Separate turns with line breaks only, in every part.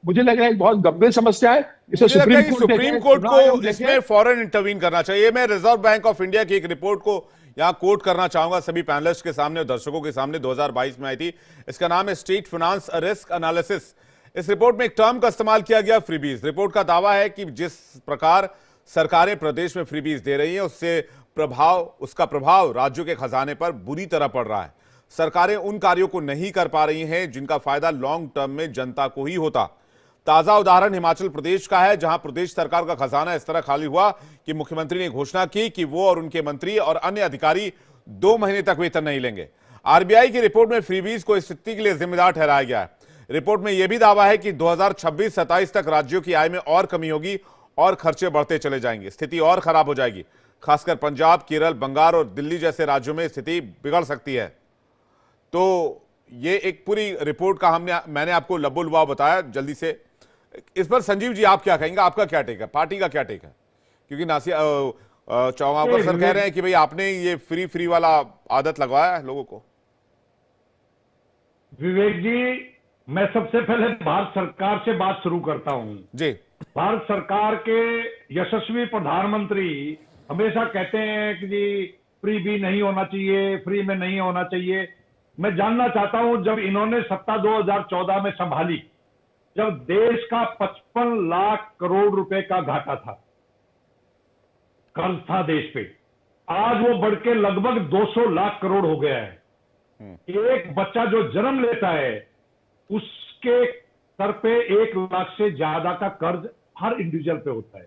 मुझे लग रहा है बहुत गंभीर समस्या है। इसे
मुझे लगता है कि
सुप्रीम
सुप्रीम कोर्ट को इसमें फौरन इंटरवीन करना चाहिए। मैं रिजर्व बैंक ऑफ इंडिया की एक रिपोर्ट को यहां कोट करना चाहूंगा सभी पैनलिस्ट के सामने और दर्शकों के सामने, 2022 में आई थी। इसका नाम है स्टेट फाइनेंस रिस्क एनालिसिस। इस रिपोर्ट में एक टर्म का इस्तेमाल किया गया, फ्रीबीज। रिपोर्ट का दावा है कि जिस प्रकार सरकारें प्रदेश में फ्रीबीज दे रही हैं उसका प्रभाव राज्यों के खजाने पर बुरी तरह पड़ रहा है। सरकारें उन कार्यों को नहीं कर पा रही हैं जिनका फायदा लॉन्ग टर्म में जनता को ही होता। ताजा उदाहरण हिमाचल प्रदेश का है, जहां प्रदेश सरकार का खजाना इस तरह खाली हुआ कि मुख्यमंत्री ने घोषणा की कि वो और उनके मंत्री और अन्य अधिकारी 2 महीने तक वेतन नहीं लेंगे। आरबीआई की रिपोर्ट में फ्रीबीज को इस स्थिति के लिए जिम्मेदार ठहराया गया है। रिपोर्ट में यह भी दावा है कि 2026-27 तक राज्यों की आय में और कमी होगी और खर्चे बढ़ते चले जाएंगे। स्थिति और खराब हो जाएगी। खासकर पंजाब, केरल, बंगाल और दिल्ली जैसे राज्यों में स्थिति बिगड़ सकती है। तो ये एक पूरी रिपोर्ट का मैंने आपको लबो-लुबाव बताया जल्दी से। इस पर संजीव जी आप क्या कहेंगे, आपका क्या टेक है, पार्टी का क्या टेक है? क्योंकि चौंगावकर सर कह रहे हैं कि भाई आपने ये फ्री वाला आदत लगवाया है लोगों को।
विवेक जी, मैं सबसे पहले भारत सरकार से बात शुरू करता हूं
जी।
भारत सरकार के यशस्वी प्रधानमंत्री हमेशा कहते हैं कि जी फ्री भी नहीं होना चाहिए, फ्री में नहीं होना चाहिए। मैं जानना चाहता हूं, जब इन्होंने सत्ता 2014 में संभाली, जब देश का 55 लाख करोड़ रुपए का घाटा था, कर्ज था देश पे, आज वो बढ़ के लगभग 200 लाख करोड़ हो गया है। एक बच्चा जो जन्म लेता है उसके सर पे 1 लाख से ज्यादा का कर्ज हर इंडिविजुअल पे होता है।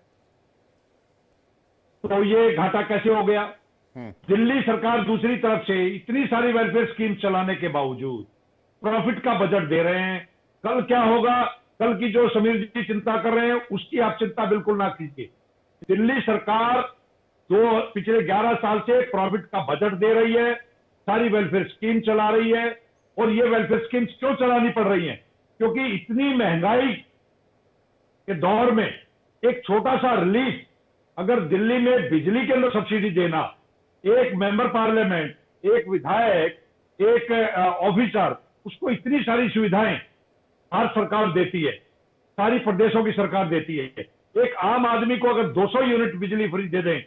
तो ये घाटा कैसे हो गया? दिल्ली सरकार दूसरी तरफ से इतनी सारी वेलफेयर स्कीम चलाने के बावजूद प्रॉफिट का बजट दे रहे हैं। कल क्या होगा, कल की जो समीर जी चिंता कर रहे हैं उसकी आप चिंता बिल्कुल ना कीजिए। दिल्ली सरकार पिछले 11 साल से प्रॉफिट का बजट दे रही है, सारी वेलफेयर स्कीम चला रही है। और ये वेलफेयर स्कीम्स क्यों चलानी पड़ रही हैं? क्योंकि इतनी महंगाई के दौर में एक छोटा सा रिलीफ, अगर दिल्ली में बिजली के अंदर सब्सिडी देना, एक मेंबर पार्लियामेंट, एक विधायक, एक ऑफिसर, उसको इतनी सारी सुविधाएं भारत सरकार देती है, सारी प्रदेशों की सरकार देती है। एक आम आदमी को अगर 200 यूनिट बिजली फ्री दे दें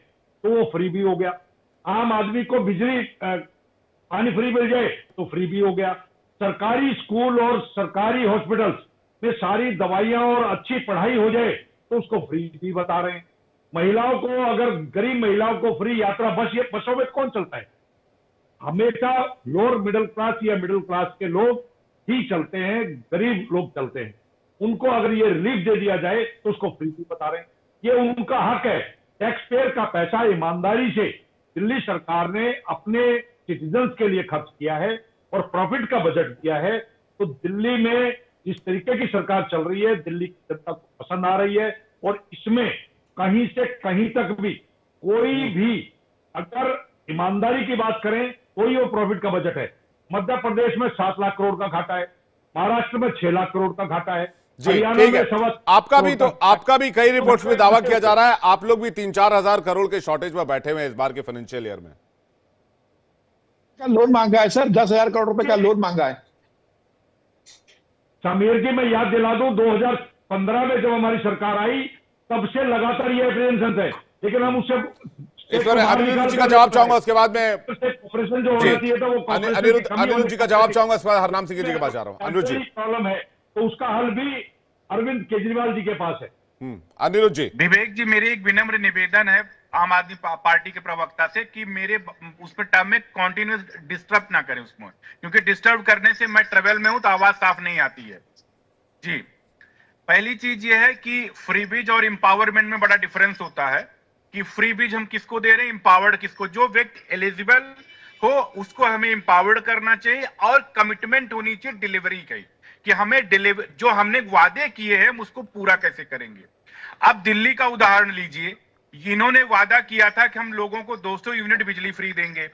तो वो फ्री भी हो गया। आम आदमी को बिजली पानी फ्री मिल जाए तो फ्री भी हो गया। सरकारी स्कूल और सरकारी हॉस्पिटल्स में सारी दवाइयां और अच्छी पढ़ाई हो जाए तो उसको फ्री भी बता रहे हैं। महिलाओं को, अगर गरीब महिलाओं को फ्री यात्रा, बसों में कौन चलता है? हमेशा लोअर मिडिल क्लास या मिडिल क्लास के लोग ही चलते हैं, गरीब लोग चलते हैं। उनको अगर ये रिलीफ दे दिया जाए तो उसको फ्री भी बता रहे हैं। ये उनका हक है। टैक्स पेयर का पैसा ईमानदारी से दिल्ली सरकार ने अपने सिटीजन्स के लिए खर्च किया है और प्रॉफिट का बजट दिया है। तो दिल्ली में जिस तरीके की सरकार चल रही है, दिल्ली की जनता को पसंद आ रही है। और इसमें कहीं से कहीं तक भी कोई भी, अगर ईमानदारी की बात करें, कोई वो प्रॉफिट का बजट है। मध्य प्रदेश में 7 लाख करोड़ का घाटा है, महाराष्ट्र में 6 लाख करोड़ का घाटा है, हरियाणा में 7
आपका भी कई रिपोर्ट्स में दावा किया जा रहा है, आप लोग भी 3-4 हजार करोड़ के शॉर्टेज में बैठे हुए हैं इस बार के फाइनेंशियल ईयर में।
लोन मांगा है सर, 10,000 करोड़ रुपए का लोन मांगा है।
समीर जी, मैं याद दिला दूं, 2015 में जब हमारी सरकार आई तब से लगातार ये एप्रीहेंशन है, लेकिन हम उससे
अनिरुद्ध जी का जवाब चाहूंगा, उसके बाद में
ऑपरेशन जो होना चाहिए था वो
अनिरुद्ध जी का जवाब चाहूंगा, उसके बाद हरनाम सिंह जी के पास जा रहा हूं। अनिरुद्ध जी,
प्रॉब्लम है तो उसका हल भी अरविंद केजरीवाल जी के पास है।
अनिरुद्ध जी।
विवेक जी, मेरी एक विनम्र निवेदन है आम आदमी पार्टी के प्रवक्ता से कि मेरे उस पर टर्म में कॉन्टिन्यूस डिस्टर्ब ना करें उसमें, क्योंकि डिस्टर्ब करने से मैं ट्रेवल में हूं तो आवाज साफ नहीं आती है जी। पहली चीज ये है कि फ्रीबीज और एम्पावरमेंट में बड़ा डिफरेंस होता है कि फ्रीबीज हम किसको दे रहे हैं, एम्पावर्ड किसको। जो व्यक्ति एलिजिबल हो उसको हमें एम्पावर्ड करना चाहिए और कमिटमेंट होनी चाहिए डिलीवरी की, कि हमें जो हमने वादे किए हैं हम उसको पूरा कैसे करेंगे। अब दिल्ली का उदाहरण लीजिए, इन्होंने वादा किया था कि हम लोगों को 200 यूनिट बिजली फ्री देंगे।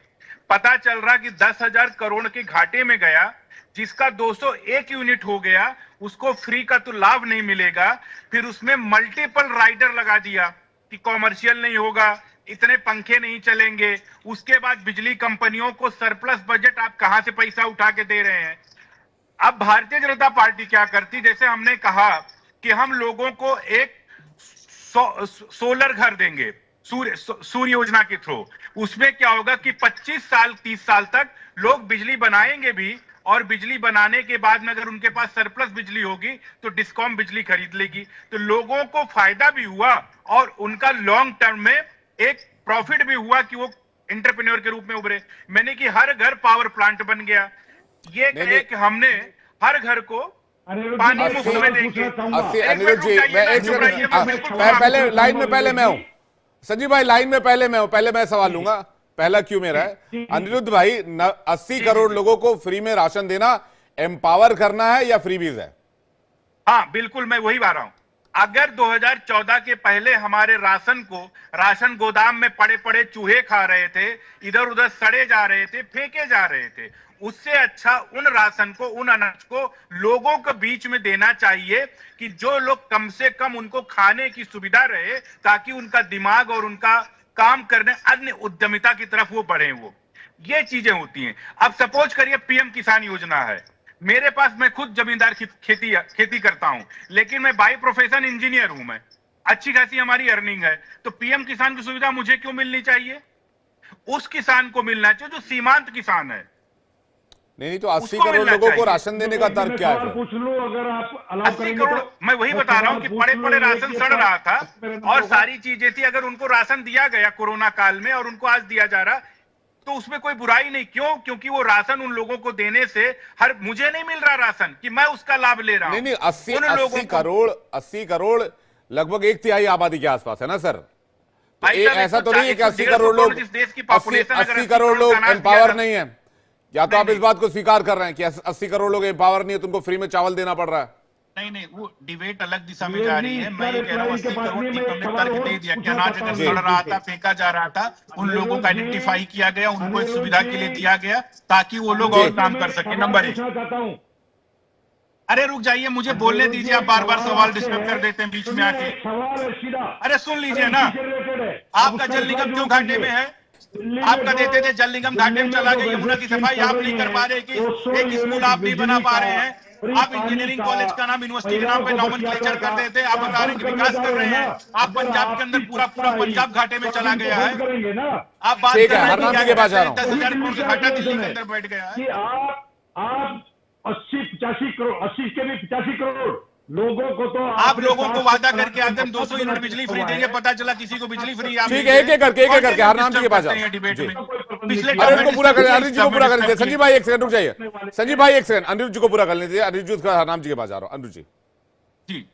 पता चल रहा कि 10,000 करोड़ के घाटे में गया, जिसका 201 यूनिट हो गया उसको फ्री का तो लाभ नहीं मिलेगा। फिर उसमें मल्टीपल राइडर लगा दिया कि कॉमर्शियल नहीं होगा, इतने पंखे नहीं चलेंगे। उसके बाद बिजली कंपनियों को सरप्लस बजट, आप कहां से पैसा उठा के दे रहे हैं। अब भारतीय जनता पार्टी क्या करती, जैसे हमने कहा कि हम लोगों को एक सोलर घर देंगे सूर्य योजना के थ्रू। उसमें क्या होगा कि 25 साल 30 साल तक लोग बिजली बनाएंगे भी, और बिजली बनाने के बाद में अगर उनके पास सरप्लस बिजली होगी तो डिस्कॉम बिजली खरीद लेगी। तो लोगों को फायदा भी हुआ और उनका लॉन्ग टर्म में एक प्रॉफिट भी हुआ कि वो एंटरप्रेन्योर के रूप में उभरे। मैंने कि हर घर पावर प्लांट बन गया। ये कहे कि हमने हर घर को पानी मुफ्त में देंगे।
अनिरुद्ध जी, मैं पहले लाइन में पहले मैं हूं, संजीव भाई लाइन में पहले मैं हूं, पहले मैं सवाल लूंगा। पहला क्यों मेरा है? अनिरुद्ध भाई, 80 करोड़ लोगों को फ्री में राशन देना एम्पावर करना है या फ्रीबीज है?
हाँ बिल्कुल, मैं वही बता रहा हूं। अगर 2014 के पहले हमारे राशन गोदाम में पड़े पड़े चूहे खा रहे थे, इधर उधर सड़े जा रहे थे, फेंके जा रहे थे, उससे अच्छा उन राशन को, उन अनाज को लोगों के बीच में देना चाहिए कि जो लोग कम से कम उनको खाने की सुविधा रहे, ताकि उनका दिमाग और उनका काम करने अन्य उद्यमिता की तरफ वो बढ़े। वो ये चीजें होती हैं। अब सपोज करिए पीएम किसान योजना है, मेरे पास, मैं खुद जमींदार खेती करता हूं, लेकिन मैं बाय प्रोफेशन इंजीनियर हूं। मैं अच्छी खासी हमारी अर्निंग है, तो पीएम किसान की सुविधा मुझे क्यों मिलनी चाहिए? उस किसान को मिलना चाहिए जो सीमांत किसान है।
नहीं, तो 80 करोड़ लोगों को राशन देने का तर्क क्या है?
पूछ लो, अगर आप
80 करोड़, मैं वही बता रहा हूं कि पड़े पड़े राशन सड़ रहा था और सारी चीजें थी। अगर उनको राशन दिया गया कोरोना काल में और उनको आज दिया जा रहा, तो उसमें कोई बुराई नहीं। क्यों? क्योंकि वो राशन उन लोगों को देने से मुझे नहीं मिल रहा राशन कि मैं उसका लाभ ले रहा हूं।
नहीं, 80 करोड़ लगभग 1/3 आबादी के आसपास है ना सर? तो ऐसा तो नहीं है कि 80 करोड़ लोग 80 करोड़ लोग एम्पावर नहीं है। या तो आप इस बात को स्वीकार कर रहे हैं कि 80 करोड़ लोग एम्पावर नहीं है, तुमको फ्री में चावल देना पड़ रहा है?
नहीं, वो डिबेट अलग दिशा में जा रही है। मैं ये कह रहा हूँ 80 करोड़ की तुमने तर्क दे दिया कि अनाज अगर सड़ रहा था, फेंका जा रहा था, उन लोगों का आइडेंटिफाई किया गया, उनको एक सुविधा के लिए दिया गया ताकि वो लोग और काम कर सके। नंबर 1। अरे रुक जाइए, मुझे बोलने दीजिए। आप बार बार सवाल डिस्टर्ब कर देते हैं बीच में आके। अरे सुन लीजिए ना, आपका जल निगम क्यों घाटे में है? आपका देते थे, जल निगम घाटे में चला गया। यमुना की सफाई आप नहीं कर पा रहे, कि एक स्कूल आप नहीं बना पा रहे हैं। आप इंजीनियरिंग कॉलेज का नाम यूनिवर्सिटी के नाम पे नॉमेनक्लेचर कर रहे थे। आप बता रहे हैं कि विकास कर रहे हैं। आप पंजाब के अंदर पूरा पंजाब घाटे में चला गया है। आप बात कर रहे हैं 10,000 करोड़ का घाटा दिल्ली के अंदर बैठ गया है।
आप 80-85 करोड़, 80 के भी 85 करोड़ लोगों को तो
आप लोगों को वादा करके आते हैं 200 यूनिट बिजली फ्री देंगे, पता चला किसी को बिजली फ्री।
ठीक है, एक एक करके हरनाम जी के पास जाओ।
डिबेट में
अनिरुद्ध को पूरा करें, अनिरुद्ध जी को पूरा कर लीजिए। संजीव भाई एक सेकंड रुक जाइए। संजीव भाई एक सेकंड, अनिरुद्ध जी को पूरा कर लीजिए। अनिरुद्ध जी हरनाम जी के पास जा रहा हूं। अनिरुद्ध
जी,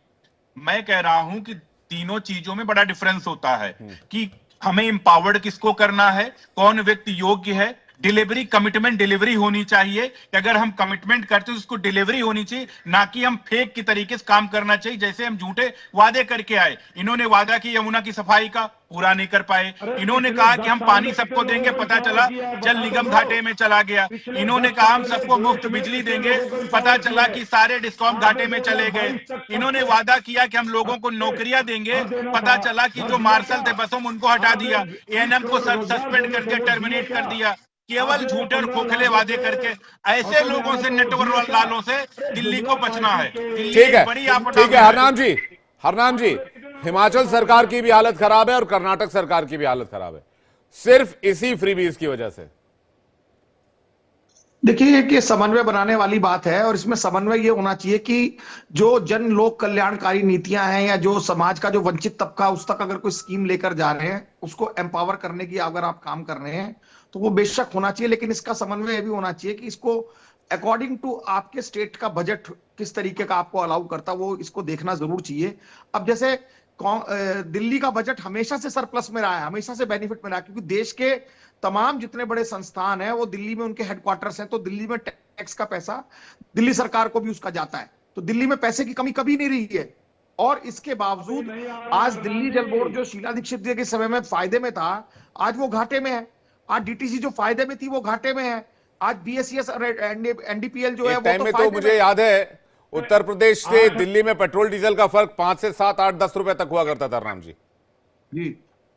मैं कह रहा हूं कि तीनों चीजों में बड़ा डिफरेंस होता है कि हमें एम्पावर्ड किसको करना है, कौन व्यक्ति योग्य है। डिलीवरी, कमिटमेंट डिलीवरी होनी चाहिए कि अगर हम कमिटमेंट करते हैं तो उसको डिलीवरी होनी चाहिए, ना कि हम फेक की तरीके से काम करना चाहिए। जैसे हम झूठे वादे करके आए, इन्होंने वादा किया यमुना की सफाई का, पूरा नहीं कर पाए। इन्होंने कहा कि हम पानी सबको देंगे, पता चला जल निगम घाटे में चला गया। इन्होंने कहा हम सबको मुफ्त बिजली देंगे, पता चला कि सारे डिस्कॉम घाटे में चले गए। इन्होंने वादा किया कि हम लोगों को नौकरियां देंगे, पता चला कि जो मार्शल थे बसों में उनको हटा दिया, एएनएम को सस्पेंड कर दिया, टर्मिनेट कर दिया, केवल झूठे और खोखले वादे करके। ऐसे लोगों से, नेटवर्क लालों से दिल्ली को बचना है।
ठीक है, ठीक है हरनाम जी, हिमाचल सरकार की भी हालत खराब है और कर्नाटक सरकार की भी हालत खराब है, सिर्फ इसी फ्रीबीज की वजह से।
देखिए कि समन्वय बनाने वाली बात है, और इसमें समन्वय ये होना चाहिए कि जो जन लोक कल्याणकारी नीतियां हैं या जो समाज का जो वंचित तबका, उस तक अगर कोई स्कीम लेकर जा रहे हैं, उसको एम्पावर करने की अगर आप काम कर रहे हैं तो वो बेशक होना चाहिए, लेकिन इसका समन्वय भी होना चाहिए कि इसको अकॉर्डिंग टू आपके स्टेट का बजट किस तरीके का आपको अलाउ करता, वो इसको देखना जरूर चाहिए। अब जैसे दिल्ली का बजट हमेशा से सरप्लस में रहा है, हमेशा से बेनिफिट में रहा है, क्योंकि देश के तमाम जितने बड़े संस्थान हैं वो दिल्ली में उनके हेडक्वार्टर्स हैं, तो दिल्ली में टैक्स का पैसा दिल्ली सरकार को भी उसका जाता है, तो दिल्ली में पैसे की कमी कभी नहीं रही है। और इसके बावजूद आज दिल्ली जल बोर्ड जो शीला दीक्षित जी के समय में फायदे में था, आज वो घाटे में है। आज डीटीसी जो फायदे में थी वो घाटे में है। आज बीएसईएस और एनडीपीएल जो है वो
तो मुझे याद है उत्तर प्रदेश से दिल्ली में पेट्रोल डीजल का फर्क 5 से 7, 8, 10 रुपए तक हुआ करता था। राम जी,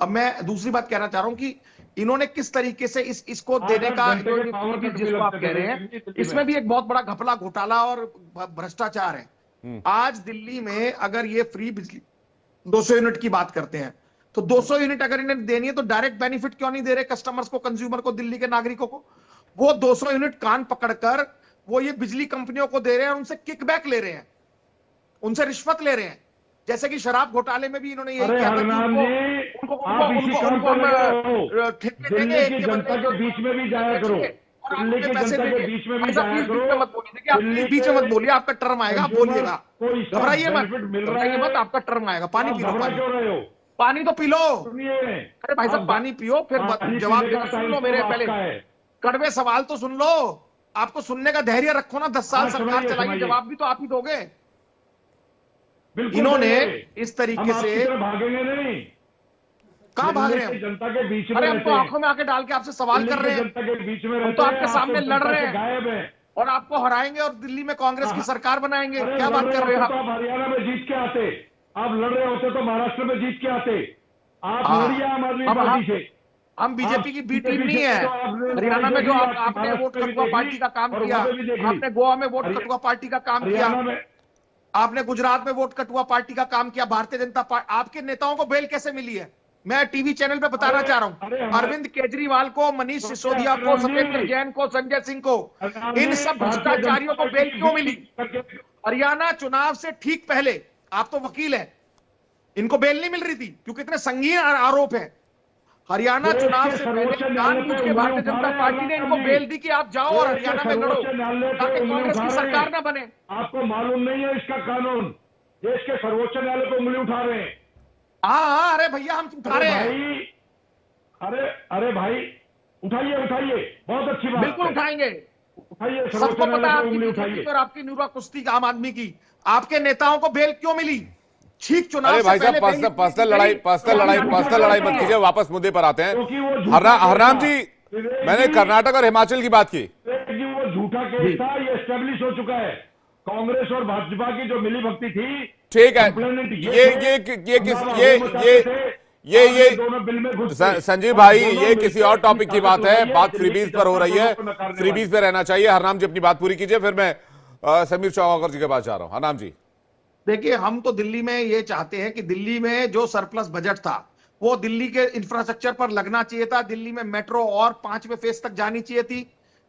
अब मैं दूसरी बात कहना चाह रहा हूं कि इन्होंने किस तरीके से इसको देने का, जिसको आप कह रहे हैं, इसमें भी एक बहुत बड़ा घपला, घोटाला और भ्रष्टाचार है। आज दिल्ली में अगर ये फ्री बिजली 200 यूनिट की बात करते हैं, तो 200 यूनिट अगर इन्हें देनी है तो डायरेक्ट बेनिफिट क्यों नहीं दे रहे कस्टमर्स को, कंज्यूमर को, दिल्ली के नागरिकों को? वो 200 यूनिट कान पकड़कर वो ये बिजली कंपनियों को दे रहे हैं और उनसे किकबैक ले रहे हैं, उनसे रिश्वत ले रहे हैं। जैसे कि शराब घोटाले में भी इन्होंने यही किया था कि उनको ठेके देंगे,
दिल्ली की जनता के बीच में भी जाया करो, दिल्ली की जनता के बीच में भी जाया करो।
मत बोलिए, देखिए आप बीच में मत बोलिए, आपका टर्म आएगा, आप बोलिएगा, घबराइए मत, आपका टर्म आएगा। पानी पी लो, पानी तो पी लो। अरे भाई साहब पानी पियो, फिर जवाब देना सुन लो मेरे। पहले कड़वे सवाल तो सुन लो, आपको सुनने का धैर्य रखो ना। 10 साल सरकार चलाई, जवाब भी तो आप ही दोगे। इन्होंने इस तरीके से
भागेंगे नहीं,
कहां भाग रहे हैं?
जनता के बीच में,
अरे हम तो आंखों में आके डाल के आपसे सवाल कर रहे हैं,
जनता के बीच में
हम तो आपके सामने लड़ रहे हैं,
गायब है
और आपको हराएंगे और दिल्ली में कांग्रेस की सरकार बनाएंगे। क्या बात कर रहे हो
आप? हरियाणा में जीत के आते, आप लड़ रहे होते तो महाराष्ट्र में जीत के आते। आप लड़िए आम आदमी पार्टी से।
हम बीजेपी की बी टीम नहीं है। हरियाणा में जो आपने वोट कटुआ पार्टी का काम किया, आपने गोवा में वोट कटुआ पार्टी का काम किया, आपने गुजरात में वोट कटुआ पार्टी का काम किया, भारतीय जनता पार्टी। आपके नेताओं को बेल कैसे मिली है? मैं टीवी चैनल पे बताना चाह रहा हूं, अरविंद केजरीवाल को, मनीष सिसोदिया को, सत्येंद्र जैन को, संजय सिंह को, इन सब भ्रष्टाचारियों को बेल क्यों मिली? हरियाणा चुनाव से ठीक पहले, आप तो वकील हैं, इनको बेल नहीं मिल रही थी क्योंकि इतने संगीन आरोप हैं। हरियाणा चुनाव से पहले जानबूझ के भारतीय जनता पार्टी ने इनको बेल दी कि आप जाओ और हरियाणा में लड़ो ताकि कांग्रेस की सरकार ना बने।
आपको मालूम नहीं है इसका कानून? देश के सर्वोच्च न्यायालय को उंगली उठा रहे हैं।
हाँ, अरे भैया हम उठा रहे हैं।
अरे भाई उठाइए, बहुत अच्छी बात,
बिल्कुल उठाएंगे।
उठाइए,
सबको पता है आपकी बीजेपी और आपकी न्यूरा कुश्ती आम आदमी की, आपके नेताओं को बेल क्यों मिली? ठीक चुनाव
अरे भाई साहब पर्सनल लड़ाई मत कीजिए, वापस मुद्दे पर आते हैं। हरनाम जी, मैंने कर्नाटक और हिमाचल की बात की।
वो झूठा केस था, ये एस्टेब्लिश हो चुका है। कांग्रेस और भाजपा की जो मिली भक्ति थी,
ठीक है, ये संजीव भाई, ये किसी और टॉपिक की बात है। बात फ्रीबीज पर हो रही है, फ्रीबीज पे रहना चाहिए। हरनाम जी अपनी बात पूरी कीजिए, फिर मैं समीर चौहान जी के पास जा रहा हूं। हरनाम जी,
देखिए, हम तो दिल्ली में ये चाहते हैं कि दिल्ली में जो सरप्लस बजट था वो दिल्ली के इंफ्रास्ट्रक्चर पर लगना चाहिए था। दिल्ली में मेट्रो और 5वें फेज तक जानी चाहिए थी,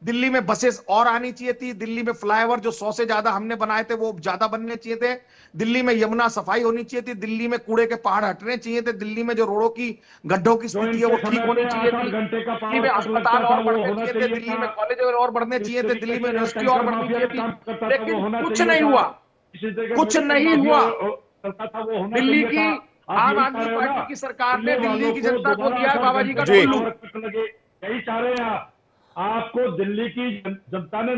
दिल्ली में बसेस और आनी चाहिए थी, दिल्ली में फ्लाईओवर जो 100 से ज्यादा हमने बनाए थे वो ज्यादा बनने चाहिए थे, दिल्ली में यमुना सफाई होनी चाहिए थी, दिल्ली में कूड़े के पहाड़ हटने चाहिए थे, दिल्ली में जो रोडों की गड्ढों की स्थिति है वो ठीक होनी चाहिए थी, दिल्ली में अस्पताल और बढ़ने चाहिए थे, दिल्ली में कॉलेज और बढ़ने चाहिए थे, दिल्ली में यूनिवर्सिटी और बढ़नी चाहिए थी। लेकिन कुछ नहीं हुआ, कुछ नहीं हुआ। दिल्ली की आम आदमी पार्टी की सरकार ने दिल्ली की जनता को दिया बाबा जी का टुल्लू।
यही चाह रहे हैं आपको दिल्ली की जनता ने